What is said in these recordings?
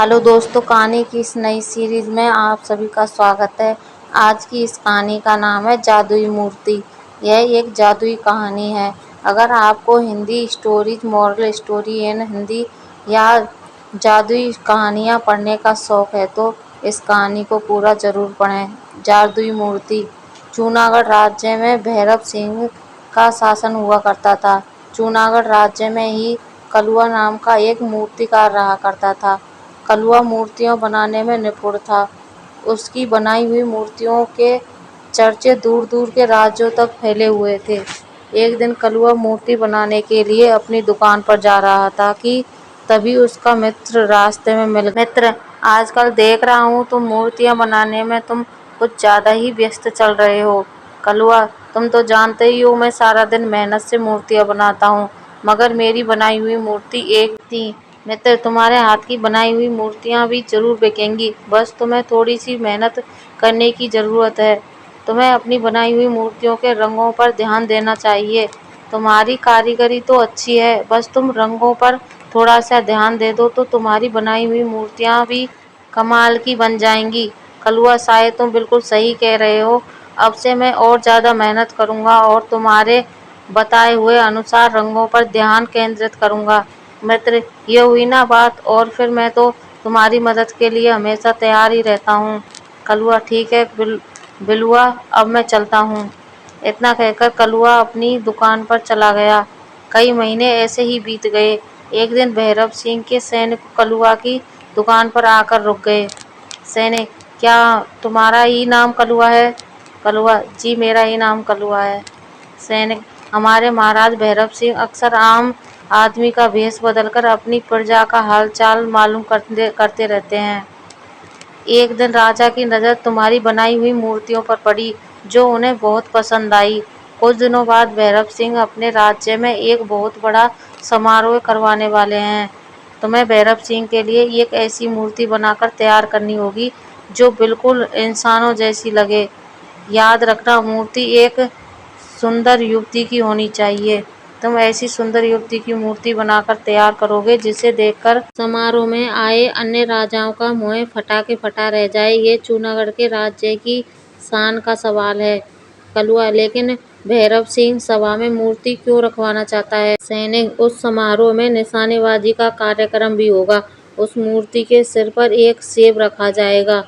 Hello दोस्तों, कहानी की इस नई सीरीज में आप सभी का स्वागत है। आज की इस कहानी का नाम है जादुई मूर्ति। यह एक जादुई कहानी है। अगर आपको Hindi stories, moral story in Hindi या जादुई कहानियाँ पढ़ने का शौक है तो इस कहानी को पूरा ज़रूर पढ़ें। जादुई मूर्ति। जूनागढ़ राज्य में भैरव सिंह का शासन हुआ करता था। जूनागढ़ राज्य में ही कलुआ नाम का एक मूर्तिकार रहा करता था। कलुआ मूर्तियाँ बनाने में निपुण था। उसकी बनाई हुई मूर्तियों के चर्चे दूर दूर के राज्यों तक फैले हुए थे। एक दिन कलुआ मूर्ति बनाने के लिए अपनी दुकान पर जा रहा था कि तभी उसका मित्र रास्ते में मिल गया। मित्र, आजकल देख रहा हूँ तुम मूर्तियाँ बनाने में तुम कुछ ज़्यादा ही व्यस्त चल रहे हो। कलुआ, तुम तो जानते ही हो मैं सारा दिन मेहनत से मूर्तियाँ बनाता हूँ, मगर मेरी बनाई हुई मूर्ति एक थी। मित्र, तुम्हारे हाथ की बनाई हुई मूर्तियाँ भी जरूर बिकेंगी, बस तुम्हें थोड़ी सी मेहनत करने की ज़रूरत है। तुम्हें अपनी बनाई हुई मूर्तियों के रंगों पर ध्यान देना चाहिए। तुम्हारी कारीगरी तो अच्छी है, बस तुम रंगों पर थोड़ा सा ध्यान दे दो तो तुम्हारी बनाई हुई मूर्तियाँ भी कमाल की बन जाएंगी। कलुआ, शायद तुम बिल्कुल सही कह रहे हो। अब से मैं और ज़्यादा मेहनत करूँगा और तुम्हारे बताए हुए अनुसार रंगों पर ध्यान केंद्रित करूँगा। मित्र, ये हुई ना बात, और फिर मैं तो तुम्हारी मदद के लिए हमेशा तैयार ही रहता हूँ। कलुआ, ठीक है बिलुआ, अब मैं चलता हूँ। इतना कहकर कलुआ अपनी दुकान पर चला गया। कई महीने ऐसे ही बीत गए। एक दिन भैरव सिंह के सैनिक कलुआ की दुकान पर आकर रुक गए। सैनिक, क्या तुम्हारा ही नाम कलुआ है? कलुआ, जी मेरा ही नाम कलुआ है। सैनिक, हमारे महाराज भैरव सिंह अक्सर आम आदमी का भेष बदलकर अपनी प्रजा का हालचाल मालूम करते रहते हैं। एक दिन राजा की नज़र तुम्हारी बनाई हुई मूर्तियों पर पड़ी, जो उन्हें बहुत पसंद आई। कुछ दिनों बाद भैरव सिंह अपने राज्य में एक बहुत बड़ा समारोह करवाने वाले हैं। तुम्हें भैरव सिंह के लिए एक ऐसी मूर्ति बनाकर तैयार करनी होगी जो बिल्कुल इंसानों जैसी लगे। याद रखना, मूर्ति एक सुंदर युवती की होनी चाहिए। तुम ऐसी सुंदर युवती की मूर्ति बनाकर तैयार करोगे जिसे देखकर समारोह में आए अन्य राजाओं का मुंह फटा के फटा रह जाए। ये जूनागढ़ के राज्य की शान का सवाल है। कलुआ, लेकिन भैरव सिंह सभा में मूर्ति क्यों रखवाना चाहता है? सैनिक, उस समारोह में निशानेबाजी का कार्यक्रम भी होगा। उस मूर्ति के सिर पर एक सेब रखा जाएगा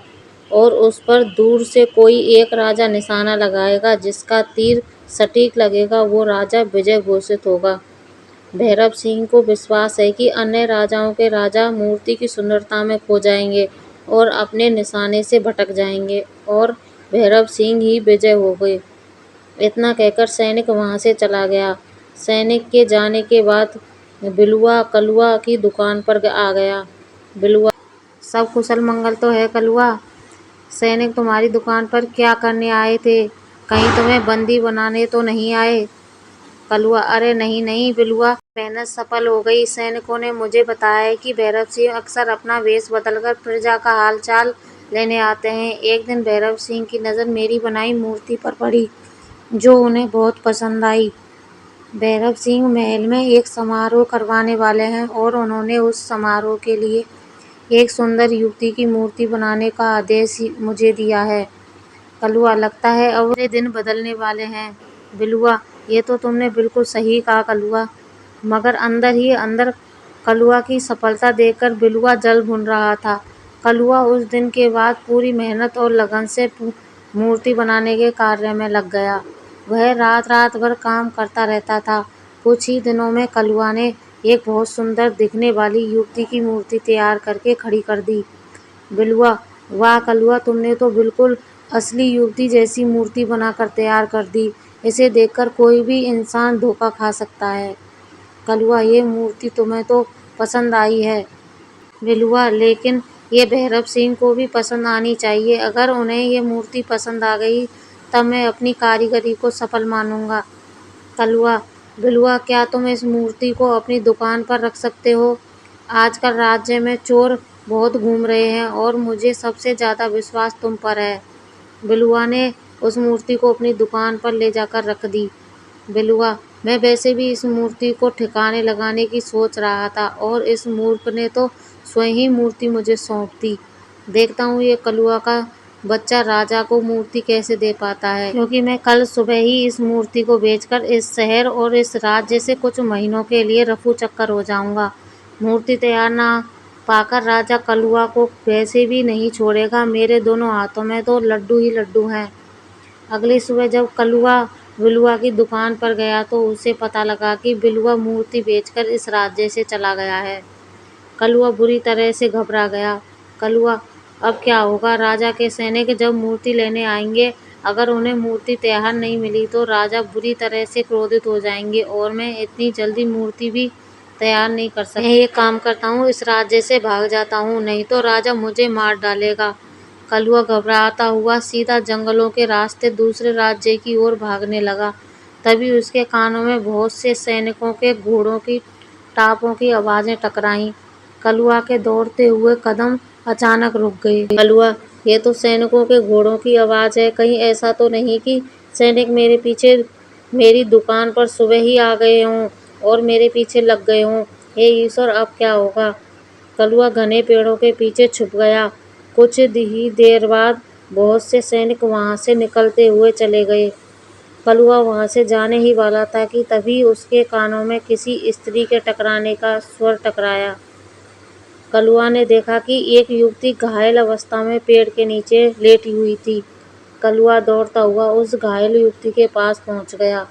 और उस पर दूर से कोई एक राजा निशाना लगाएगा। जिसका तीर सटीक लगेगा वो राजा विजय घोषित होगा। भैरव सिंह को विश्वास है कि अन्य राजाओं के राजा मूर्ति की सुंदरता में खो जाएंगे और अपने निशाने से भटक जाएंगे और भैरव सिंह ही विजय हो गए। इतना कहकर सैनिक वहां से चला गया। सैनिक के जाने के बाद बिलुआ कलुआ की दुकान पर आ गया। बिलुआ, सब कुशल मंगल तो है कलुआ? सैनिक तुम्हारी दुकान पर क्या करने आए थे? कहीं तुम्हें बंदी बनाने तो नहीं आए? कलुआ, अरे नहीं नहीं बिलुआ, मेहनत सफल हो गई। सैनिकों ने मुझे बताया है कि भैरव सिंह अक्सर अपना वेश बदलकर प्रजा का हाल चाल लेने आते हैं। एक दिन भैरव सिंह की नज़र मेरी बनाई मूर्ति पर पड़ी, जो उन्हें बहुत पसंद आई। भैरव सिंह महल में एक समारोह करवाने वाले हैं और उन्होंने उस समारोह के लिए एक सुंदर युवती की मूर्ति बनाने का आदेश मुझे दिया है। कलुआ, लगता है अब मेरे दिन बदलने वाले हैं। बिलुआ, ये तो तुमने बिल्कुल सही कहा कलुआ। मगर अंदर ही अंदर कलुआ की सफलता देखकर बिलुआ जल भुन रहा था। कलुआ उस दिन के बाद पूरी मेहनत और लगन से मूर्ति बनाने के कार्य में लग गया। वह रात रात भर काम करता रहता था। कुछ ही दिनों में कलुआ ने एक बहुत सुंदर दिखने वाली युवती की मूर्ति तैयार करके खड़ी कर दी। बिलुआ, वाह कलुआ, तुमने तो बिल्कुल असली युवती जैसी मूर्ति बनाकर तैयार कर दी। इसे देखकर कोई भी इंसान धोखा खा सकता है। कलुआ, ये मूर्ति तुम्हें तो पसंद आई है बिलुआ, लेकिन ये भैरव सिंह को भी पसंद आनी चाहिए। अगर उन्हें ये मूर्ति पसंद आ गई तब मैं अपनी कारीगरी को सफल मानूंगा। कलुआ, बिलुआ, क्या तुम इस मूर्ति को अपनी दुकान पर रख सकते हो? आजकल राज्य में चोर बहुत घूम रहे हैं और मुझे सबसे ज़्यादा विश्वास तुम पर है। बिलुआ ने उस मूर्ति को अपनी दुकान पर ले जाकर रख दी। बिलुआ, मैं वैसे भी इस मूर्ति को ठिकाने लगाने की सोच रहा था और इस मूर्ख ने तो स्वयं मूर्ति मुझे सौंप दी। देखता हूँ ये कलुआ का बच्चा राजा को मूर्ति कैसे दे पाता है, क्योंकि मैं कल सुबह ही इस मूर्ति को बेचकर इस शहर और इस राज्य से कुछ महीनों के लिए रफू चक्कर हो जाऊंगा। मूर्ति तैयार ना पाकर राजा कलुआ को वैसे भी नहीं छोड़ेगा। मेरे दोनों हाथों में तो लड्डू ही लड्डू हैं। अगली सुबह जब कलुआ बिलुआ की दुकान पर गया तो उसे पता लगा कि बिलुआ मूर्ति बेचकर इस राज्य से चला गया है। कलुआ बुरी तरह से घबरा गया। कलुआ, अब क्या होगा? राजा के सैनिक जब मूर्ति लेने आएंगे, अगर उन्हें मूर्ति तैयार नहीं मिली तो राजा बुरी तरह से क्रोधित हो जाएंगे और मैं इतनी जल्दी मूर्ति भी तैयार नहीं कर सकता। मैं एक काम करता हूँ, इस राज्य से भाग जाता हूँ, नहीं तो राजा मुझे मार डालेगा। कलुआ घबराता हुआ सीधा जंगलों के रास्ते दूसरे राज्य की ओर भागने लगा। तभी उसके कानों में बहुत से सैनिकों के घोड़ों की टापों की आवाजें टकराईं। कलुआ के दौड़ते हुए कदम अचानक रुक गए। कलुआ, ये तो सैनिकों के घोड़ों की आवाज है। कहीं ऐसा तो नहीं कि सैनिक मेरे पीछे मेरी दुकान पर सुबह ही आ गए हों और मेरे पीछे लग गए हों? हे ईश्वर, अब क्या होगा? कलुआ घने पेड़ों के पीछे छुप गया। कुछ ही देर बाद बहुत से सैनिक वहां से निकलते हुए चले गए। कलुआ वहां से जाने ही वाला था कि तभी उसके कानों में किसी स्त्री के टकराने का स्वर टकराया। कलुआ ने देखा कि एक युवती घायल अवस्था में पेड़ के नीचे लेटी हुई थी। कलुआ दौड़ता हुआ उस घायल युवती के पास पहुंच गया।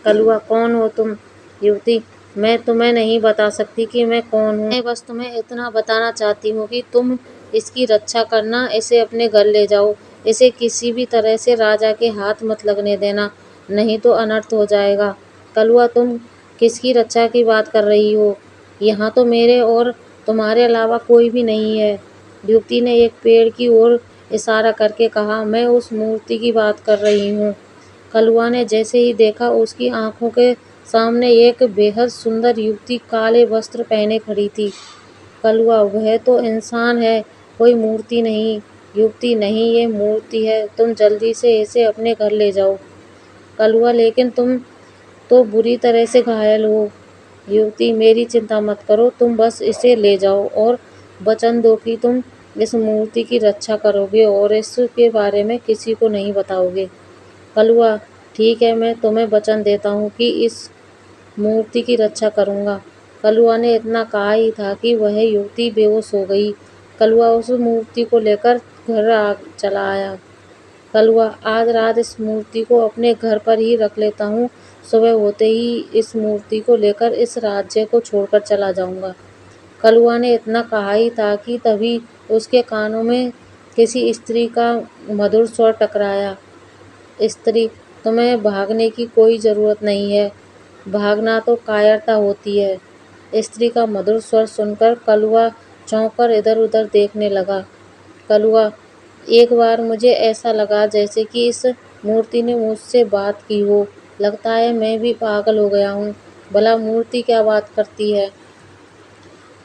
कलुआ, कौन हो तुम? युवती, मैं तुम्हें नहीं बता सकती कि मैं कौन हूँ। मैं बस तुम्हें इतना बताना चाहती हूँ कि तुम इसकी रक्षा करना, इसे अपने घर ले जाओ। इसे किसी भी तरह से राजा के हाथ मत लगने देना, नहीं तो अनर्थ हो जाएगा। कलुआ, तुम किसकी रक्षा की बात कर रही हो? यहाँ तो मेरे और तुम्हारे अलावा कोई भी नहीं है। युवती ने एक पेड़ की ओर इशारा करके कहा, मैं उस मूर्ति की बात कर रही हूँ। कलुआ ने जैसे ही देखा, उसकी आंखों के सामने एक बेहद सुंदर युवती काले वस्त्र पहने खड़ी थी। कलुआ, वह तो इंसान है, कोई मूर्ति नहीं। युवती, नहीं, ये मूर्ति है। तुम जल्दी से इसे अपने घर ले जाओ। कलुआ, लेकिन तुम तो बुरी तरह से घायल हो। युवती, मेरी चिंता मत करो, तुम बस इसे ले जाओ और वचन दो कि तुम इस मूर्ति की रक्षा करोगे और इसके बारे में किसी को नहीं बताओगे। कलुआ, ठीक है, मैं तुम्हें वचन देता हूँ कि इस मूर्ति की रक्षा करूँगा। कलुआ ने इतना कहा ही था कि वह युवती बेहोश हो गई। कलुआ उस मूर्ति को लेकर घर चला आया। कलुआ, आज रात इस मूर्ति को अपने घर पर ही रख लेता हूँ। सुबह होते ही इस मूर्ति को लेकर इस राज्य को छोड़कर चला जाऊंगा। कलुआ ने इतना कहा ही था कि तभी उसके कानों में किसी स्त्री का मधुर स्वर टकराया। स्त्री, तुम्हें भागने की कोई जरूरत नहीं है, भागना तो कायरता होती है। स्त्री का मधुर स्वर सुनकर कलुआ चौंककर इधर उधर देखने लगा। कलुआ, एक बार मुझे ऐसा लगा जैसे कि इस मूर्ति ने मुझसे बात की हो। लगता है मैं भी पागल हो गया हूँ। भला मूर्ति क्या बात करती है?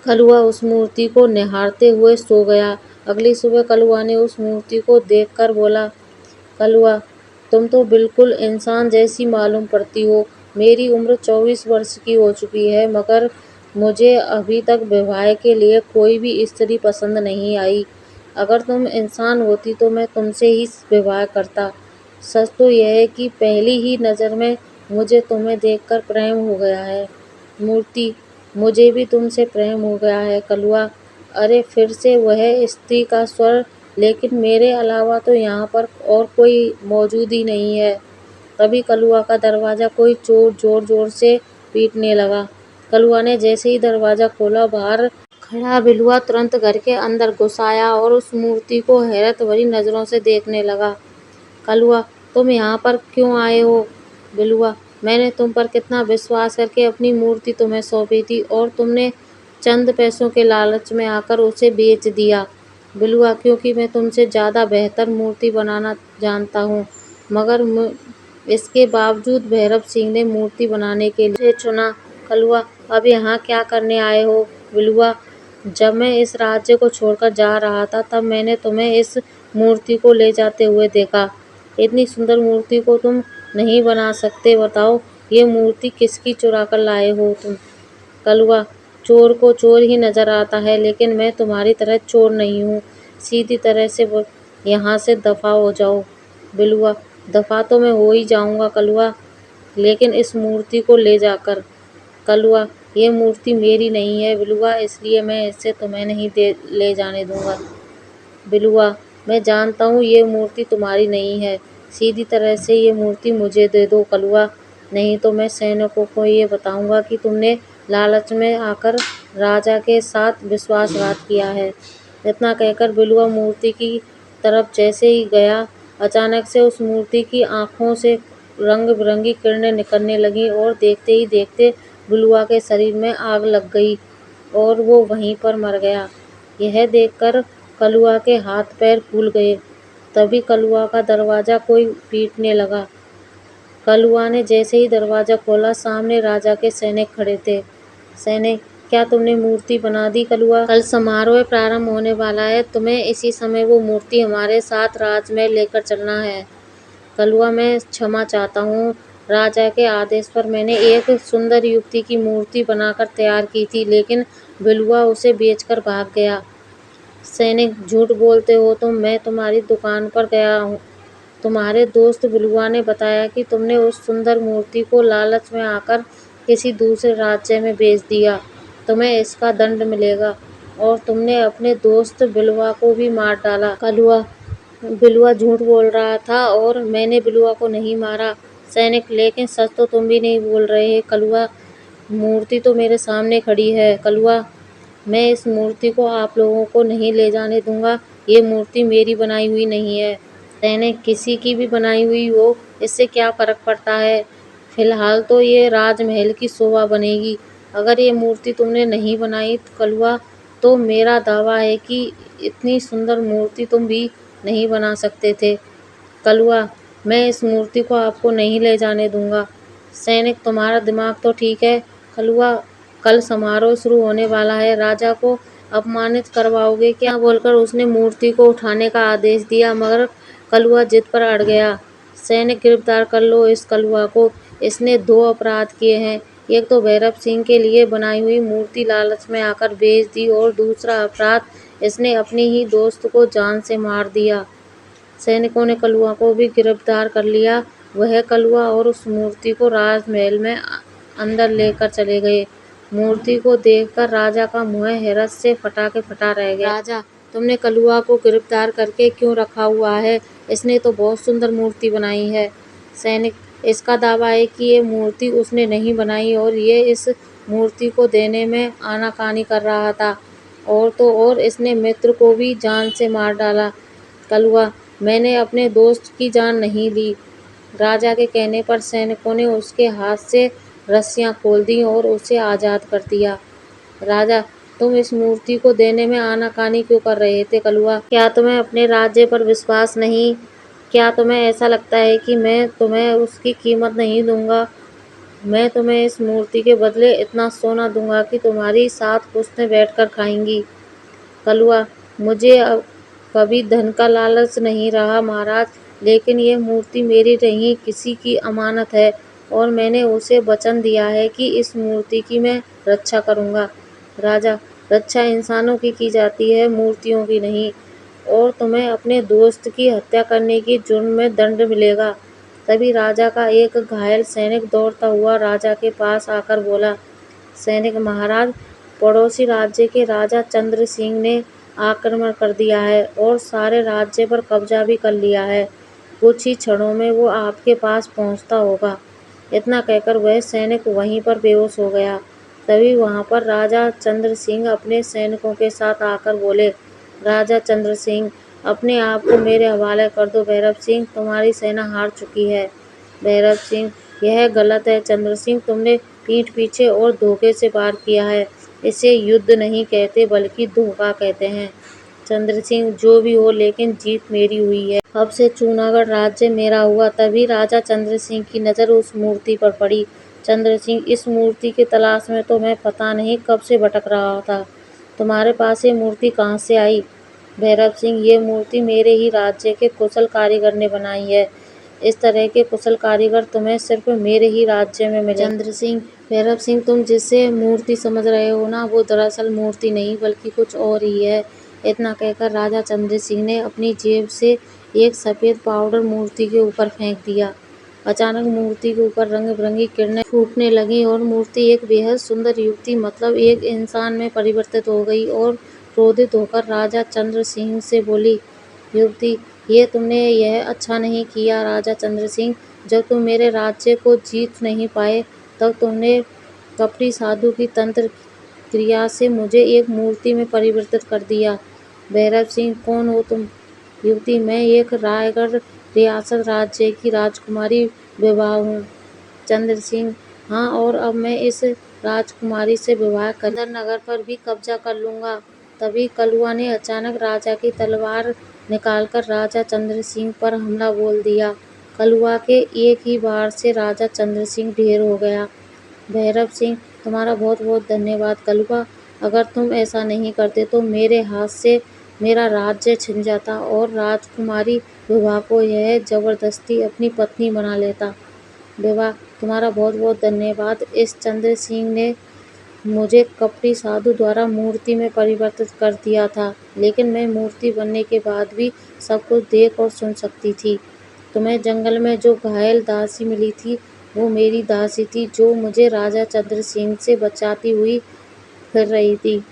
कलुआ उस मूर्ति को निहारते हुए सो गया। अगली सुबह कलुआ ने उस मूर्ति को देखकर बोला, कलुआ, तुम तो बिल्कुल इंसान जैसी मालूम पड़ती हो। मेरी उम्र 24 वर्ष की हो चुकी है, मगर मुझे अभी तक विवाह के लिए कोई भी स्त्री पसंद नहीं आई। अगर तुम इंसान होती तो मैं तुमसे ही विवाह करता। सच तो यह है कि पहली ही नज़र में मुझे तुम्हें देखकर प्रेम हो गया है। मूर्ति, मुझे भी तुमसे प्रेम हो गया है। कलुआ, अरे फिर से वह स्त्री का स्वर, लेकिन मेरे अलावा तो यहाँ पर और कोई मौजूद ही नहीं है। तभी कलुआ का दरवाज़ा कोई चोर जोर जोर से पीटने लगा। कलुआ ने जैसे ही दरवाज़ा खोला, बाहर खड़ा बिलुआ तुरंत घर के अंदर घुस आया और उस मूर्ति को हैरत भरी नज़रों से देखने लगा। कलुआ, तुम यहाँ पर क्यों आए हो? बिलुआ, मैंने तुम पर कितना विश्वास करके अपनी मूर्ति तुम्हें सौंपी थी और तुमने चंद पैसों के लालच में आकर उसे बेच दिया। बिलुआ, क्योंकि मैं तुमसे ज़्यादा बेहतर मूर्ति बनाना जानता हूँ, मगर इसके बावजूद भैरव सिंह ने मूर्ति बनाने के लिए चुना। कलुआ, अब यहाँ क्या करने आए हो? बिलुआ, जब मैं इस राज्य को छोड़कर जा रहा था तब मैंने तुम्हें इस मूर्ति को ले जाते हुए देखा। इतनी सुंदर मूर्ति को तुम नहीं बना सकते? बताओ, ये मूर्ति किसकी चुरा कर लाए हो तुम? कलुआ, चोर को चोर ही नजर आता है, लेकिन मैं तुम्हारी तरह चोर नहीं हूँ। सीधी तरह से यहाँ से दफा हो जाओ। बिलुआ, दफा तो मैं हो ही जाऊंगा कलुआ, लेकिन इस मूर्ति को ले जाकर। कलुआ, ये मूर्ति मेरी नहीं है बिलुआ, इसलिए मैं इसे तुम्हें नहीं ले जाने दूंगा। बिलुआ, मैं जानता हूँ ये मूर्ति तुम्हारी नहीं है। सीधी तरह से ये मूर्ति मुझे दे दो कलुआ, नहीं तो मैं सैनिकों को ये बताऊंगा कि तुमने लालच में आकर राजा के साथ विश्वासघात किया है। इतना कहकर बिलुआ मूर्ति की तरफ जैसे ही गया, अचानक से उस मूर्ति की आंखों से रंग बिरंगी किरणें निकलने लगीं और देखते ही देखते बिलुआ के शरीर में आग लग गई और वो वहीं पर मर गया। यह देखकर कलुआ के हाथ पैर फूल गए। तभी कलुआ का दरवाजा कोई पीटने लगा। कलुआ ने जैसे ही दरवाजा खोला, सामने राजा के सैनिक खड़े थे। सैनिक, क्या तुमने मूर्ति बना दी कलुआ? कल समारोह प्रारंभ होने वाला है, तुम्हें इसी समय वो मूर्ति हमारे साथ राजमहल लेकर चलना है। कलुआ, मैं क्षमा चाहता हूँ। राजा के आदेश पर मैंने एक सुंदर युवती की मूर्ति बनाकर तैयार की थी, लेकिन बिलुआ उसे बेचकर भाग गया। सैनिक, झूठ बोलते हो तुम। मैं तुम्हारी दुकान पर गया हूँ। तुम्हारे दोस्त बिलुआ ने बताया कि तुमने उस सुंदर मूर्ति को लालच में आकर किसी दूसरे राज्य में बेच दिया। तुम्हें इसका दंड मिलेगा। और तुमने अपने दोस्त बिलुआ को भी मार डाला। कलुआ, बिलुआ झूठ बोल रहा था और मैंने बिलुआ को नहीं मारा। सैनिक, लेकिन सच तो तुम भी नहीं बोल रहे कलुआ। मूर्ति तो मेरे सामने खड़ी है। कलुआ, मैं इस मूर्ति को आप लोगों को नहीं ले जाने दूंगा। ये मूर्ति मेरी बनाई हुई नहीं है। सैनिक, किसी की भी बनाई हुई हो, इससे क्या फर्क पड़ता है? फिलहाल तो ये राजमहल की शोभा बनेगी। अगर ये मूर्ति तुमने नहीं बनाई कलुआ, तो मेरा दावा है कि इतनी सुंदर मूर्ति तुम भी नहीं बना सकते थे। कलुआ, मैं इस मूर्ति को आपको नहीं ले जाने दूंगा। सैनिक, तुम्हारा दिमाग तो ठीक है कलुआ। कल समारोह शुरू होने वाला है, राजा को अपमानित करवाओगे क्या? बोलकर उसने मूर्ति को उठाने का आदेश दिया, मगर कलुआ जिद पर अड़ गया। सैनिक, गिरफ्तार कर लो इस कलुआ को। इसने 2 अपराध किए हैं। एक तो भैरव सिंह के लिए बनाई हुई मूर्ति लालच में आकर बेच दी और दूसरा अपराध, इसने अपनी ही दोस्त को जान से मार दिया। सैनिकों ने कलुआ को भी गिरफ्तार कर लिया। वह कलुआ और उस मूर्ति को राजमहल में अंदर लेकर चले गए। मूर्ति को देखकर राजा का मुंह हैरत से फटा के फटा रह गया। राजा, तुमने कलुआ को गिरफ्तार करके क्यों रखा हुआ है? इसने तो बहुत सुंदर मूर्ति बनाई है। सैनिक, इसका दावा है कि ये मूर्ति उसने नहीं बनाई और ये इस मूर्ति को देने में आनाकानी कर रहा था, और तो और इसने मित्र को भी जान से मार डाला। कलुआ, मैंने अपने दोस्त की जान नहीं ली। राजा के कहने पर सैनिकों ने उसके हाथ से रस्सियां खोल दी और उसे आज़ाद कर दिया। राजा, तुम इस मूर्ति को देने में आनाकानी क्यों कर रहे थे कलुआ? क्या तुम्हें अपने राज्य पर विश्वास नहीं? क्या तुम्हें ऐसा लगता है कि मैं तुम्हें उसकी कीमत नहीं दूंगा? मैं तुम्हें इस मूर्ति के बदले इतना सोना दूंगा कि तुम्हारी 7 पुश्तें बैठकर खाएंगी। कलुआ, मुझे अब कभी धन का लालच नहीं रहा महाराज, लेकिन यह मूर्ति मेरी नहीं किसी की अमानत है और मैंने उसे वचन दिया है कि इस मूर्ति की मैं रक्षा करूंगा। राजा, रक्षा इंसानों की जाती है, मूर्तियों की नहीं। और तुम्हें अपने दोस्त की हत्या करने की जुर्म में दंड मिलेगा। तभी राजा का एक घायल सैनिक दौड़ता हुआ राजा के पास आकर बोला, सैनिक महाराज, पड़ोसी राज्य के राजा चंद्र सिंह ने आक्रमण कर दिया है और सारे राज्य पर कब्जा भी कर लिया है। कुछ ही क्षणों में वो आपके पास पहुंचता होगा। इतना कहकर वह सैनिक वहीं पर बेहोश हो गया। तभी वहां पर राजा चंद्र सिंह अपने सैनिकों के साथ आकर बोले, राजा चंद्र सिंह, अपने आप को मेरे हवाले कर दो। भैरव सिंह, तुम्हारी सेना हार चुकी है। भैरव सिंह, यह गलत है चंद्र सिंह, तुमने पीठ पीछे और धोखे से वार किया है। इसे युद्ध नहीं कहते बल्कि धोखा कहते हैं। चंद्र सिंह, जो भी हो, लेकिन जीत मेरी हुई है। अब से चूनागढ़ राज्य मेरा हुआ। तभी राजा चंद्र सिंह की नज़र उस मूर्ति पर पड़ी। चंद्र सिंह, इस मूर्ति की तलाश में तो मैं पता नहीं कब से भटक रहा था। तुम्हारे पास ये मूर्ति कहाँ से आई? भैरव सिंह, ये मूर्ति मेरे ही राज्य के कुशल कारीगर ने बनाई है। इस तरह के कुशल कारीगर तुम्हें सिर्फ मेरे ही राज्य में मिले। चंद्र सिंह, भैरव सिंह, तुम जिसे मूर्ति समझ रहे हो ना, वो दरअसल मूर्ति नहीं बल्कि कुछ और ही है। इतना कहकर राजा चंद्र सिंह ने अपनी जेब से एक सफेद पाउडर मूर्ति के ऊपर फेंक दिया। अचानक मूर्ति के ऊपर रंग बिरंगी किरणें फूटने लगीं और मूर्ति एक बेहद सुंदर युवती मतलब एक इंसान में परिवर्तित हो गई और क्रोधित होकर राजा चंद्र सिंह से बोली, युवती, ये तुमने यह अच्छा नहीं किया राजा चंद्र सिंह। जब तुम मेरे राज्य को जीत नहीं पाए तब तुमने कपटी साधु की तंत्र क्रिया से मुझे एक मूर्ति में परिवर्तित कर दिया। भैरव सिंह, कौन हो तुम? युवती, मैं एक रायगढ़ रियासत राज्य की राजकुमारी विवाह हूँ। चंद्र सिंह, हाँ, और अब मैं इस राजकुमारी से विवाह कर नगर पर भी कब्जा कर लूंगा। तभी कलुआ ने अचानक राजा की तलवार निकालकर राजा चंद्र सिंह पर हमला बोल दिया। कलुआ के एक ही वार से राजा चंद्र सिंह ढेर हो गया। भैरव सिंह, तुम्हारा बहुत बहुत धन्यवाद कलुआ। अगर तुम ऐसा नहीं करते तो मेरे हाथ से मेरा राज्य छिन जाता और राजकुमारी विवाह को यह जबरदस्ती अपनी पत्नी बना लेता। विवाह, तुम्हारा बहुत बहुत धन्यवाद। इस चंद्र सिंह ने मुझे कपटी साधु द्वारा मूर्ति में परिवर्तित कर दिया था, लेकिन मैं मूर्ति बनने के बाद भी सब कुछ देख और सुन सकती थी। तुम्हें जंगल में जो घायल दासी मिली थी, वो मेरी दासी थी जो मुझे राजा चंद्र सिंह से बचाती हुई फिर रही थी,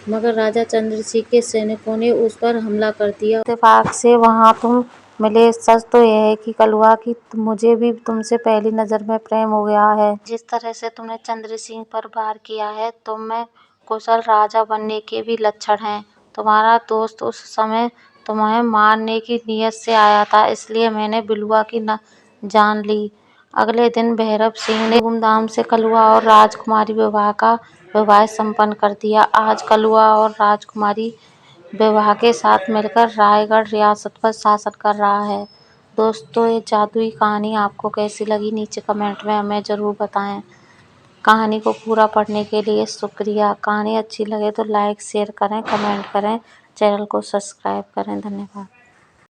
मगर राजा चंद्र सिंह के सैनिकों ने उस पर हमला कर दिया। इत्तेफाक से वहाँ तुम मिले। सच तो यह है कि कलुआ की मुझे भी तुमसे पहली नजर में प्रेम हो गया है। जिस तरह से तुमने चंद्र सिंह पर वार किया है, तुम में कुशल राजा बनने के भी लक्षण हैं। तुम्हारा दोस्त उस समय तुम्हें मारने की नीयत से आया था, इसलिए मैंने बिलुआ की जान ली। अगले दिन भैरव सिंह ने धूमधाम से कलुआ और राजकुमारी का विवाह संपन्न कर दिया। आज कलुआ और राजकुमारी विवाह के साथ मिलकर रायगढ़ रियासत पर शासन कर रहा है। दोस्तों, ये जादुई कहानी आपको कैसी लगी नीचे कमेंट में हमें ज़रूर बताएं। कहानी को पूरा पढ़ने के लिए शुक्रिया। कहानी अच्छी लगे तो लाइक शेयर करें, कमेंट करें, चैनल को सब्सक्राइब करें। धन्यवाद।